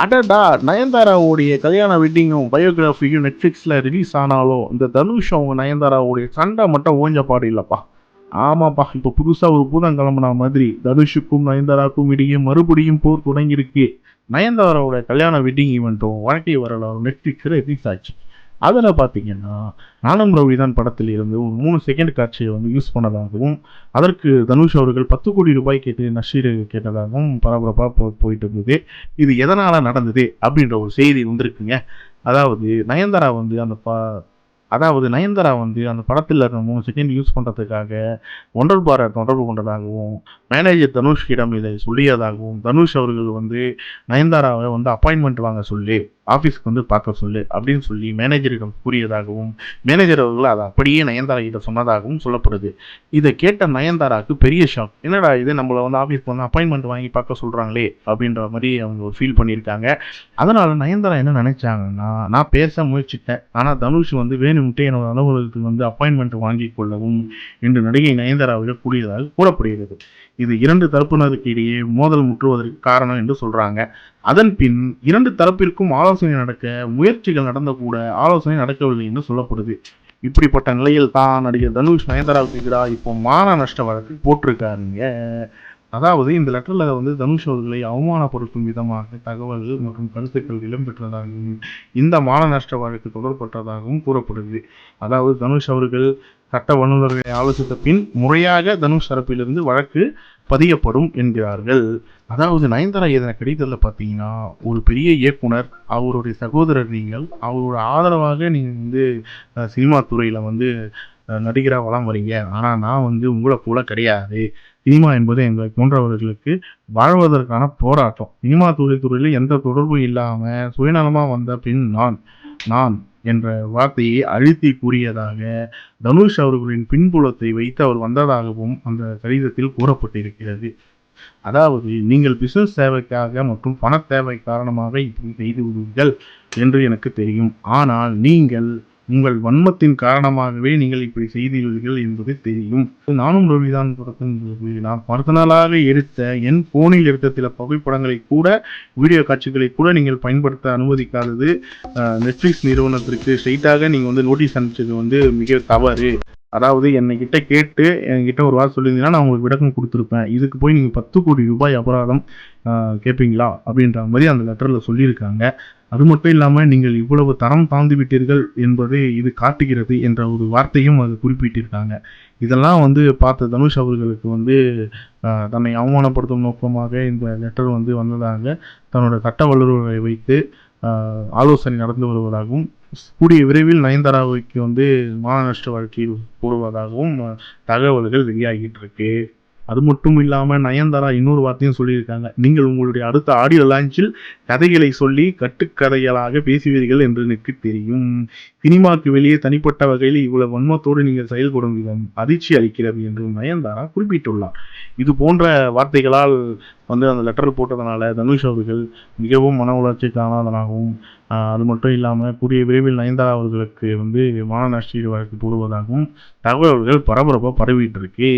அடடா! நயன்தாராவுடைய கல்யாண வெட்டிங்கும், பயோகிராஃபியும் Netflixல ரிலீஸ் ஆனாலும், இந்த தனுஷ் அவங்க நயன்தாராவுடைய சண்டை மட்டும் ஓஞ்ச பாடு இல்லப்பா. ஆமாப்பா, இப்ப புதுசா ஒரு பூதம் கிளம்புன மாதிரி தனுஷுக்கும் நயன்தாராவுக்கும் இடையே மறுபடியும் போர் தொடங்கியிருக்கு. நயன்தாராவோட கல்யாண வெட்டிங் ஈவென்ட்டும், வாழ்க்கை வரலாறும் Netflixல ரிலீஸ் ஆச்சு. அதில பார்த்தீங்கன்னா, நானும் ரவுடிதான் படத்தில் இருந்து ஒரு 3 செகண்ட் காட்சிய வந்து யூஸ் பண்ணதாகவும், அதற்கு தனுஷ் அவர்கள் ₹10,00,00,000 கேட்டு நஷ்டஈடு கேட்டதாகவும் பரபரப்பா போயிட்டு இருந்தது. இது எதனால நடந்தது? அப்படின்ற ஒரு செய்தி வந்திருக்குங்க. அதாவது நயன்தாரா வந்து அந்த நயன்தாரா வந்து அந்த படத்துல இருந்த 3 செகண்ட் யூஸ் பண்றதுக்காக ஒண்டர் பார தொடர்பு கொண்டதாகவும், மேனேஜர் தனுஷ்கிடம் இதை சொல்லியதாகவும், தனுஷ் அவர்கள் வந்து நயன்தாராவை வந்து அப்பாயின்ட்மெண்ட் வாங்க சொல்லு, ஆஃபீஸ்க்கு வந்து பார்க்க சொல்லு அப்படின்னு சொல்லி மேனேஜரிடம் கூறியதாகவும், மேனேஜர் அவர்கள் அதை அப்படியே நயன்தாரா கிட்ட சொன்னதாகவும் சொல்லப்படுது. இதை கேட்ட நயன்தாராவுக்கு பெரிய ஷாக். என்னடா இது, நம்மளை வந்து ஆஃபீஸ்க்கு வந்து அப்பாயின்ட்மெண்ட் வாங்கி பார்க்க சொல்றாங்களே அப்படின்ற மாதிரி அவங்க ஃபீல் பண்ணியிருக்காங்க. அதனால நயன்தாரா என்ன நினைச்சாங்கன்னா, நான் பேச முயற்சித்தேன். ஆனா தனுஷ் வந்து வேணும்ட்டே என்னோட அலுவலகத்துக்கு வந்து அப்பாயின்ட்மெண்ட் வாங்கிக் கொள்ளவும் என்று நடிகை நயன்தாராவிடம் கூறியதாக கூறப்படுகிறது. இது 2 தரப்பினருக்கு இடையே மோதல் முற்றுவதற்கு காரணம் என்று சொல்றாங்க. அதன் பின் 2 தரப்பிற்கும் ஆலோசனை நடக்க முயற்சிகள் நடந்த கூட ஆலோசனை நடக்கவில்லை என்று சொல்லப்படுது. இப்படிப்பட்ட நிலையில் தான் நடிகர் தனுஷ் நயன்தாராவுக்கு எதிராக இப்போ மான நஷ்ட வழக்கு போட்டிருக்காருங்க. அதாவது இந்த லெட்டர்ல வந்து தனுஷ் அவர்களை அவமானப்படுத்தும் விதமாக தகவல்கள் மற்றும் கருத்துக்கள் இடம்பெற்றதாகவும், இந்த மான நஷ்ட வழக்கு தொடரப்பட்டதாகவும் கூறப்படுது. அதாவது தனுஷ் அவர்கள் சட்ட வல்லுநர்களை ஆலோசித்த பின் முறையாக தனுஷ் தரப்பிலிருந்து வழக்கு பதியப்படும் என்கிறார்கள். அதாவது நயன்தாரா எழுதின கடிதத்துல பார்த்தீங்கன்னா, ஒரு பெரிய இயக்குனர், அவருடைய சகோதரர் நீங்கள், அவரோட ஆதரவாக நீங்க வந்து சினிமா துறையில வந்து நடிகரா வலம் வரீங்க. ஆனா நான் வந்து உங்கள போல கிடையாது. சினிமா என்பது எங்களை போன்றவர்களுக்கு வாழ்வதற்கான போராட்டம். சினிமா துறையில எந்த தொடர்பும் இல்லாம சுயநலமா வந்த பின் நான் என்ற வார்த்தையை அழுத்தி கூறியதாக தனுஷ் அவர்களின் பின்புலத்தை வைத்து அவர் வந்ததாகவும் அந்த கடிதத்தில் கூறப்பட்டிருக்கிறது. அதாவது நீங்கள் பிசினஸ் தேவைக்காக மற்றும் பண தேவை காரணமாக இப்படி செய்துள்ளீர்கள் என்று எனக்கு தெரியும். ஆனால் நீங்கள் உங்கள் வன்மத்தின் காரணமாகவே நீங்கள் இப்படி செய்துள்ளீர்கள் என்பது தெரியும். நானும் ரவிதான் படத்தின் நான் பர்சனலாக எடுத்த என் போனில் எடுத்த சில புகைப்படங்களை கூட, வீடியோ காட்சிகளை கூட நீங்கள் பயன்படுத்த அனுமதிக்காதது நெட்ஃப்ளிக்ஸ் நிறுவனத்திற்கு ஸ்ட்ரைட்டாக நீங்கள் வந்து நோட்டீஸ் அனுப்பிச்சது வந்து மிக தவறு. அதாவது என்கிட்ட கேட்டு என்கிட்ட ஒரு வாரம் சொல்லியிருந்தீங்கன்னா நான் உங்களுக்கு விளக்கம் கொடுத்துருப்பேன். இதுக்கு போய் நீங்கள் ₹10,00,00,000 அபராதம் கேட்பீங்களா அப்படின்ற மாதிரி அந்த லெட்டரில் சொல்லியிருக்காங்க. அது மட்டும் இல்லாமல் நீங்கள் இவ்வளவு தரம் தாழ்ந்து விட்டீர்கள் என்பதை இது காட்டுகிறது என்ற ஒரு வார்த்தையும் அது குறிப்பிட்டிருக்காங்க. இதெல்லாம் வந்து பார்த்த தனுஷ் அவர்களுக்கு வந்து தன்னை அவமானப்படுத்தும் நோக்கமாக இந்த லெட்டர் வந்து வந்ததாக தன்னோட சட்ட வல்லுநரை வைத்து ஆலோசனை நடந்து வருவதாகவும், கூடிய விரைவில் நயன்தாராவுக்கு வந்து மான நஷ்ட வழக்கில் போடுவதாகவும் தகவல்கள் வெளியாகிட்டு இருக்கு. அது மட்டும் இல்லாம நயன்தாரா இன்னொரு வார்த்தையும் சொல்லியிருக்காங்க. நீங்கள் உங்களுடைய அடுத்த ஆடியோ லான்ச்சில் கதைகளை சொல்லி கட்டுக்கதைகளாக பேசுவீர்கள் என்று எனக்கு தெரியும். சினிமாக்கு வெளியே தனிப்பட்ட வகையில் இவ்வளவு வன்மத்தோடு நீங்கள் செயல்படும் விதம் அதிர்ச்சி அளிக்கிறது என்று நயன்தாரா குறிப்பிட்டுள்ளார். இது போன்ற வார்த்தைகளால் வந்து அந்த லெட்டர் போட்டதனால தனுஷ் அவர்கள் மிகவும் மன உளைச்சலுக்கு ஆனதாகவும், அது மட்டும் இல்லாமல் கூடிய விரைவில் நயன்தாரா அவர்களுக்கு வந்து மான நஷ்ட வழக்கு போடுவதாகவும் தகவல்கள் பரபரப்பாக பரவிட்டு இருக்கு.